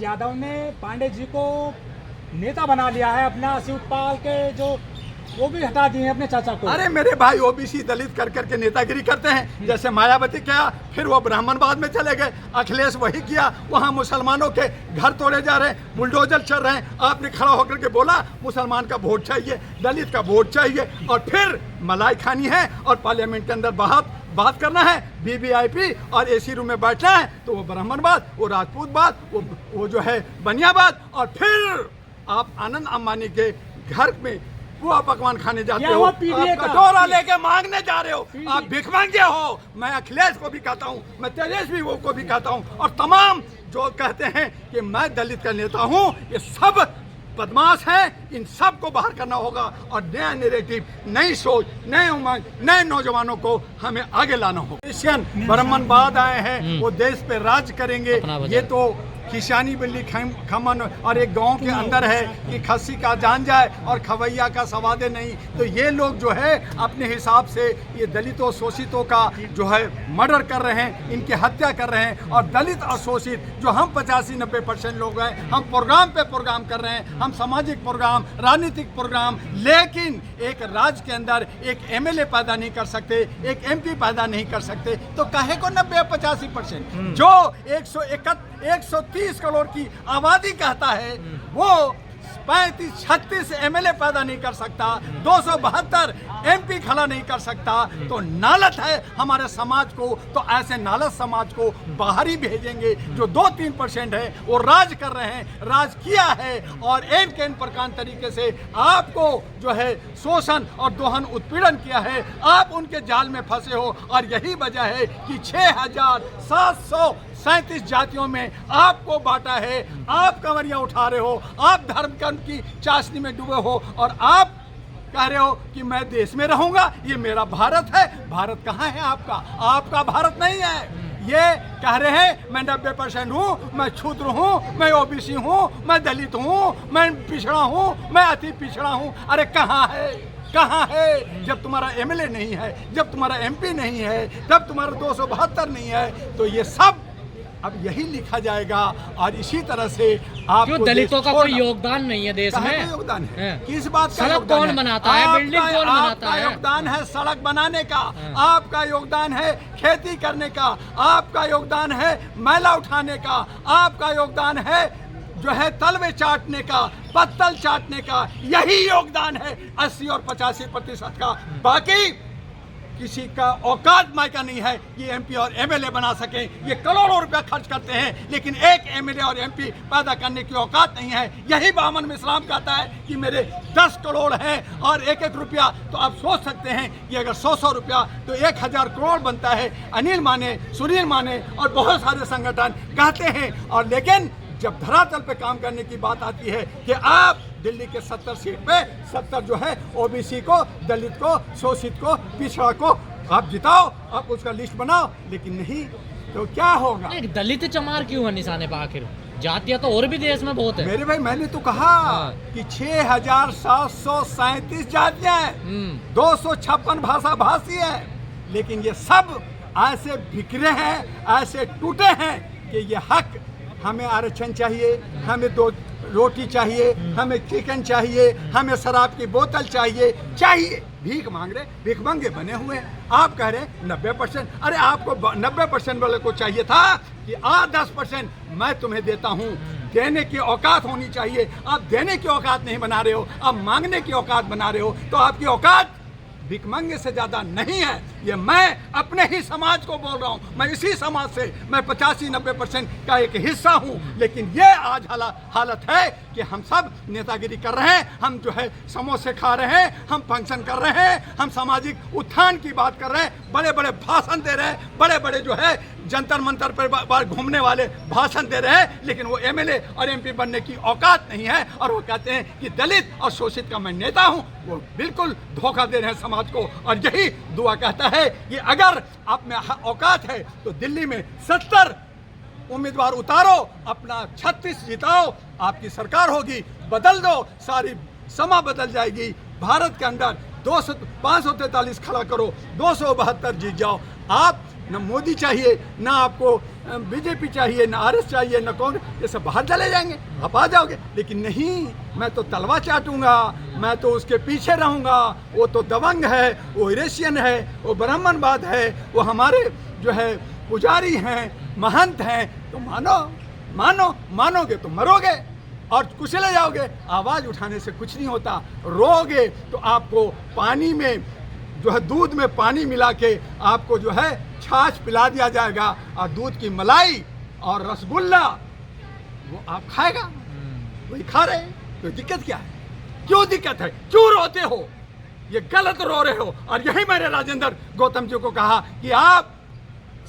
यादव ने पांडे जी को नेता बना लिया है। अपना शिवपाल के जो वो भी हटा दिए अपने चाचा को। अरे मेरे भाई ओबीसी दलित कर करके नेतागिरी करते हैं। जैसे मायावती किया, फिर वो ब्राह्मणवाद में चले गए। अखिलेश वही किया, वहाँ मुसलमानों के घर तोड़े जा रहे हैं, बुलडोजर चल रहे हैं। आपने खड़ा होकर के बोला मुसलमान का वोट चाहिए, दलित का वोट चाहिए, और फिर मलाई खानी है और पार्लियामेंट के अंदर बात करना है, वीवीआईपी और एसी रूम में बैठना है। तो वो ब्राह्मणवाद, वो राजपूतवाद, वो जो है बनियावाद, और फिर आप आनंद अंबानी के घर में वो पकवान खाने जाते हो, आप कटोरा लेके मांगने जा रहे हो, आप भिखमंगे हो। मैं अखिलेश को भी कहता हूँ, मैं तेजस्वी को भी कहता हूँ, और तमाम जो कहते हैं कि मैं दलित का नेता हूँ, ये सब बदमाश हैं। इन सब को बाहर करना होगा और नया नैरेटिव, नई सोच, नए उमंग, नए नौजवानों को हमें आगे लाना होगा। क्रिश्चियन ब्राह्मणवाद आए हैं, वो देश पे राज करेंगे। ये तो किसानी बिल्ली खमन और एक गांव के अंदर है कि खस्सी का जान जाए और खवैया का सवादे नहीं। तो ये लोग जो है अपने हिसाब से ये दलितों शोषितों का जो है मर्डर कर रहे हैं, इनकी हत्या कर रहे हैं। और दलित और शोषित जो हम 85-90% लोग हैं, हम प्रोग्राम पे प्रोग्राम कर रहे हैं, हम सामाजिक प्रोग्राम, राजनीतिक प्रोग्राम, लेकिन एक राज्य के अंदर एक एमएलए पैदा नहीं कर सकते, एक एमपी पैदा नहीं कर सकते। तो काहे को 90-85% जो 130 करोड़ की आबादी कहता है, वो 35-36 एमएलए पैदा नहीं कर सकता, 272 एमपी खड़ा नहीं कर सकता। तो नालत है हमारे समाज को। तो ऐसे नालत समाज को बाहर ही भेजेंगे। जो 2-3% है वो राज कर रहे हैं, राज किया है, और एन के एन प्रकार तरीके से आपको जो है शोषण और दोहन उत्पीड़न किया है। आप उनके जाल में फंसे हो, और यही वजह है कि 6737 जातियों में आपको बांटा है। आप कंवरियां उठा रहे हो, आप धर्म कर्म की चाशनी में डूबे हो, और आप कह रहे हो कि मैं देश में रहूंगा, ये मेरा भारत है। भारत कहाँ है आपका? आपका भारत नहीं है। ये कह रहे हैं मैं 90% हूँ, मैं क्षुद्र हूँ, मैं ओबीसी हूँ, मैं दलित हूँ, मैं पिछड़ा हूँ, मैं अति पिछड़ा हूँ। अरे कहाँ है, कहाँ है? जब तुम्हारा एमएलए नहीं है, जब तुम्हारा एमपी नहीं है, जब तुम्हारा 272 नहीं है, तो ये सब अब यही लिखा जाएगा। और इसी तरह से आप क्यों दलितों का कोई योगदान नहीं है देश में? योगदान है किस बात का? सड़क कौन बनाता है? बिल्डिंग कौन बनाता है? योगदान है सड़क बनाने का, आपका योगदान है खेती करने का, आपका योगदान है मैला उठाने का, आपका योगदान है जो है तलवे चाटने का, पत्तल चाटने का। यही योगदान है 80 और 85% का। बाकी किसी का औकात मायका नहीं है ये एमपी और एमएलए बना सके। ये करोड़ों रुपया खर्च करते हैं, लेकिन एक एमएलए और एमपी पैदा करने की औकात नहीं है। यही बामन मिश्राम कहता है कि मेरे 10 करोड़ हैं और एक रुपया। तो आप सोच सकते हैं कि अगर 100 रुपया तो 1000 करोड़ बनता है। अनिल माने, सुनील माने और बहुत सारे संगठन कहते हैं, और लेकिन जब धरातल पे काम करने की बात आती है कि आप दिल्ली के 70 सीट पे 70 जो है ओबीसी को, दलित को, शोषित को, पिछड़ा को आप जिताओ, आप उसका लिस्ट बनाओ, लेकिन नहीं तो क्या होगा? दलित चमार क्यों है निशाने पर? आखिर जातियां तो और भी देश में बहुत है मेरे भाई। मैंने तो कहा कि 6737 जातियां हैं, 256 भाषा भाषी है, लेकिन ये सब ऐसे बिखरे हैं, ऐसे टूटे हैं कि ये हक, हमें आरक्षण चाहिए, हमें 2 रोटी चाहिए, हमें चिकन चाहिए, हमें शराब की बोतल चाहिए। भीख मांग रहे, भिखमंगे बने हुए हैं। आप कह रहे 90%। अरे आपको 90% वाले को चाहिए था कि 10% मैं तुम्हें देता हूँ। देने की औकात होनी चाहिए। आप देने की औकात नहीं बना रहे हो, आप मांगने की औकात बना रहे हो। तो आपकी औकात भिखमंगे से ज्यादा नहीं है। ये मैं अपने ही समाज को बोल रहा हूँ। मैं इसी समाज से, मैं 85-90% का एक हिस्सा हूँ। लेकिन ये आज हालत है कि हम सब नेतागिरी कर रहे हैं, हम जो है समोसे खा रहे हैं, हम फंक्शन कर रहे हैं, हम सामाजिक उत्थान की बात कर रहे हैं, बड़े बड़े भाषण दे रहे हैं, बड़े बड़े जो है जंतर मंतर पर घूमने वाले भाषण दे रहे हैं, लेकिन वो एमएलए और एमपी बनने की औकात नहीं है। और वो कहते हैं कि दलित और शोषित का मैं नेता हूँ। वो बिल्कुल धोखा दे रहे हैं समाज को। और यही दुआ कहता है कि अगर आप में औकात है तो दिल्ली में 70 उम्मीदवार उतारो, अपना 36 जिताओ, आपकी सरकार होगी, बदल दो, सारी समा बदल जाएगी। भारत के अंदर 543 खड़ा करो, 272 जीत जाओ। आप न मोदी चाहिए, न आपको बीजेपी चाहिए, न आरएस चाहिए, न कांग्रेस, ये सब बाहर चले जाएंगे, आप आ जाओगे। लेकिन नहीं, मैं तो तलवा चाटूंगा, मैं तो उसके पीछे रहूंगा, वो तो दबंग है, वो यूरेशियन है, वो ब्राह्मणवाद है, वो हमारे जो है पुजारी हैं, महंत हैं। तो मानो मानो मानोगे तो मरोगे और कुचले जाओगे। आवाज़ उठाने से कुछ नहीं होता। रोगे तो आपको पानी में जो है, दूध में पानी मिला के आपको जो है छाछ पिला दिया जाएगा, और दूध की मलाई और रसगुल्ला वो आप खाएगा, वही खा रहे हैं। तो दिक्कत क्या है? क्यों दिक्कत है? क्यों रोते हो? ये गलत रो रहे हो। और यही मैंने राजेंद्र गौतम जी को कहा कि आप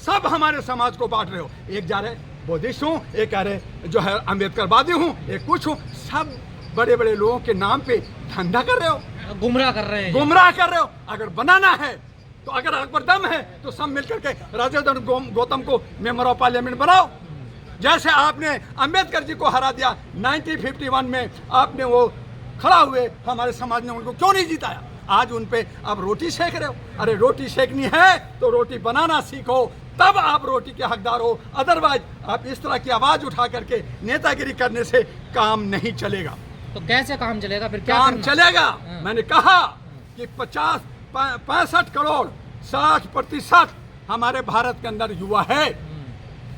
सब हमारे समाज को बांट रहे हो। एक जा रहे बौद्धिस्ट हूँ, एक कह रहे जो है अम्बेडकरवादी हूँ, एक कुछ हूँ। सब बड़े बड़े लोगों के नाम पे धंधा कर रहे हो, गुमराह कर रहे हैं, गुमराह कर रहे हो। अगर बनाना है तो, अगर अकबर दम है तो सब मिलकर के राजेंद्र गौतम को मेंबर ऑफ पार्लियामेंट बनाओ। जैसे आपने अम्बेडकर जी को हरा दिया 1951 में, आपने वो खड़ा हुए, हमारे समाज ने उनको क्यों नहीं जिताया? आज उन पे आप रोटी सेक रहे हो। अरे रोटी सेकनी है तो रोटी बनाना सीखो, तब आप रोटी के हकदार हो। अदरवाइज आप इस तरह की आवाज उठा करके नेतागिरी करने से काम नहीं चलेगा। तो कैसे काम चलेगा फिर? क्या काम चलेगा? मैंने कहा कि 65 करोड़ 60% हमारे भारत के अंदर युवा है।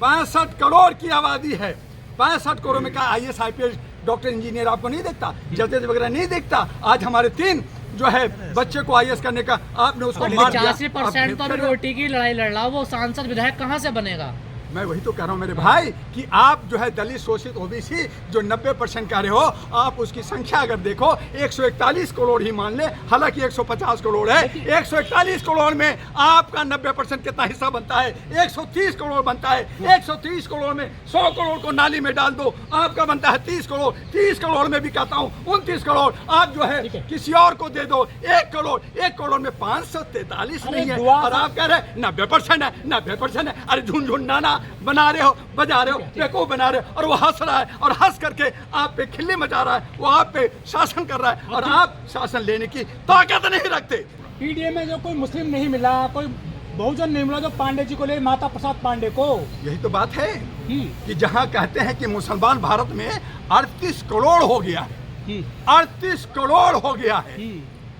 65 करोड़ की आबादी है। 65 करोड़ में क्या IAS IPS डॉक्टर इंजीनियर आपको नहीं देखता? जजेस वगैरह नहीं देखता? आज हमारे 3 जो है बच्चे को IAS करने का आपने उसको मार दिया। 85% तो अभी रोटी की लड़ाई लड़ रहा, वो सांसद विधायक कहाँ से बनेगा? मैं वही तो कह रहा हूँ मेरे भाई कि आप जो है दलित शोषित OBC जो 90% कह रहे हो, आप उसकी संख्या अगर देखो 141 करोड़ ही मान ले, हालांकि 150 करोड़ है। 141 करोड़ में आपका 90% कितना हिस्सा बनता है? 130 करोड़ बनता है। 130 करोड़ में 100 करोड़ को नाली में डाल दो, आपका बनता है 30 करोड़। 30 करोड़ में भी कहता हूँ 29 करोड़ आप जो है किसी और को दे दो। 1 करोड़, 1 करोड़ में 543 नहीं है, और आप कह रहे 90% है, 90% है। अरे झुनझुन नाना बना रहे हो, बजा रहे हो, बेवकूफ बना रहे हो, और वो हंस रहा है, और हंस करके आप पे खिल्ली मचा रहा है, वो आप पे शासन कर रहा है, और आप शासन लेने की ताकत नहीं रखते। पीडीए में जो कोई मुस्लिम नहीं मिला, कोई बहुजन नहीं मिला जो पांडे जी को ले, माता प्रसाद पांडे को। यही तो बात है कि जहां कहते हैं कि मुसलमान भारत में 38 करोड़ हो गया है, 38 करोड़ हो गया है,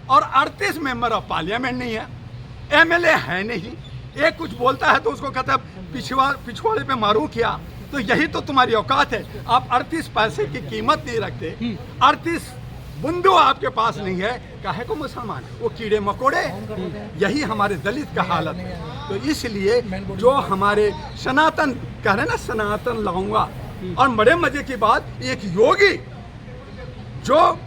और 38 मेंबर ऑफ पार्लियामेंट नहीं है, MLA है नहीं। एक कुछ बोलता है तो उसको कहता है पिछवाड़े पे मारू क्या? तो यही तो तुम्हारी औकात है। आप 38 पैसे की कीमत नहीं रखते, 38 बुंदू आपके पास नहीं है, काहे को मुसलमान? वो कीड़े मकोड़े। यही हमारे दलित का हालत है। तो इसलिए जो हमारे सनातन कह रहे हैं ना, सनातन लाऊंगा। और बड़े मजे की बात, एक योगी जो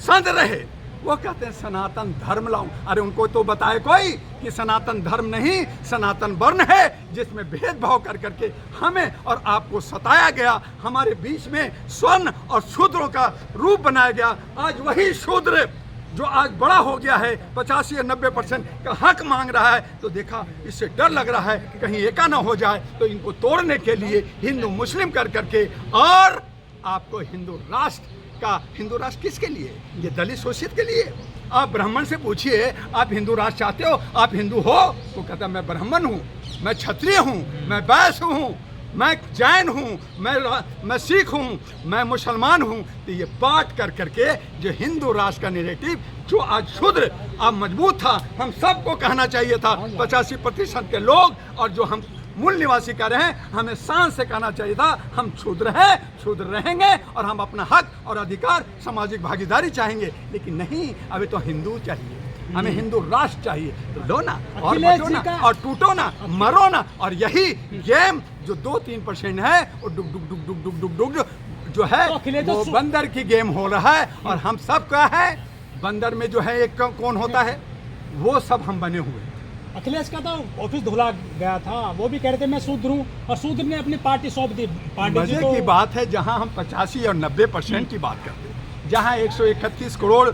संत रहे वो कहते हैं सनातन धर्म लाऊं। अरे उनको तो बताए कोई कि सनातन धर्म नहीं, सनातन वर्ण है, जिसमें भेदभाव कर करके हमें और आपको सताया गया। हमारे बीच में स्वर्ण और शूद्रों का रूप बनाया गया। आज वही शूद्र जो आज बड़ा हो गया है, 85 या 90% का हक मांग रहा है, तो देखा इससे डर लग रहा है कहीं एका ना हो जाए। तो इनको तोड़ने के लिए हिंदू मुस्लिम कर करके, और आपको हिंदू राष्ट्र का, हिंदू राष्ट्र किसके लिए? ये दलित शोषित के लिए। आप ब्राह्मण से पूछिए आप हिंदू राष्ट्र चाहते हो? आप हिंदू हो? वो कहता मैं ब्राह्मण हूँ, मैं क्षत्रिय हूँ, मैं वैश्य हूँ, मैं जैन हूँ, मैं सिख हूँ, मैं मुसलमान हूँ। तो ये बात कर करके जो हिंदू राष्ट्र का नैरेटिव जो आज शूद्र अब मजबूत था, हम सबको कहना चाहिए था 85% के लोग, और जो हम मूल निवासी कह रहे हैं, हमें शान से कहना चाहिए था हम शूद्र हैं, शूद्र रहेंगे, और हम अपना हक और अधिकार, सामाजिक भागीदारी चाहेंगे। लेकिन नहीं, अभी तो हिंदू चाहिए, हमें हिंदू राष्ट्र चाहिए। तो लो ना, और बचो ना, और टूटो ना, मरो ना। और यही गेम जो 2-3% है, और डुग डुग डुग डुग डुग डुग डुग जो है वो बंदर की गेम हो रहा है। और हम सब क्या है, बंदर में जो है एक कौन होता है, वो सब हम बने हुए। अखिलेश का तो ऑफिस धुला गया था, वो भी कह रहे थे मैं शूद्र हूँ, और शूद्र ने अपनी पार्टी सौंप दी पांडे जी को। मजे की बात है, जहां हम 85 और 90% की बात करते हैं, जहां 131 करोड़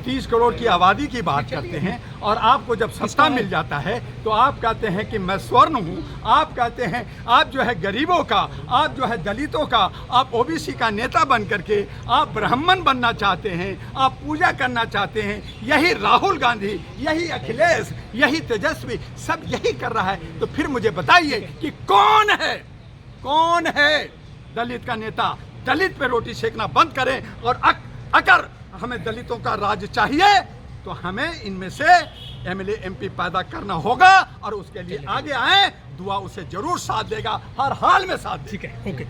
30 करोड़ की आबादी की बात करते हैं और आपको जब सत्ता मिल जाता है तो आप कहते हैं कि मैं स्वर्ण हूँ, आप कहते हैं आप जो है गरीबों का, आप जो है दलितों का, आप ओबीसी का नेता बन करके आप ब्राह्मण बनना चाहते हैं, आप पूजा करना चाहते हैं। यही राहुल गांधी, यही अखिलेश, यही तेजस्वी सब यही कर रहा है। तो फिर मुझे बताइए कि कौन है दलित का नेता? दलित पे रोटी सेकना बंद करें और अगर हमें दलितों का राज चाहिए तो हमें इनमें से एमएलए एमपी पैदा करना होगा और उसके लिए आगे आए। दुआ उसे जरूर साथ देगा, हर हाल में साथ देगा। ठीक है, ओके।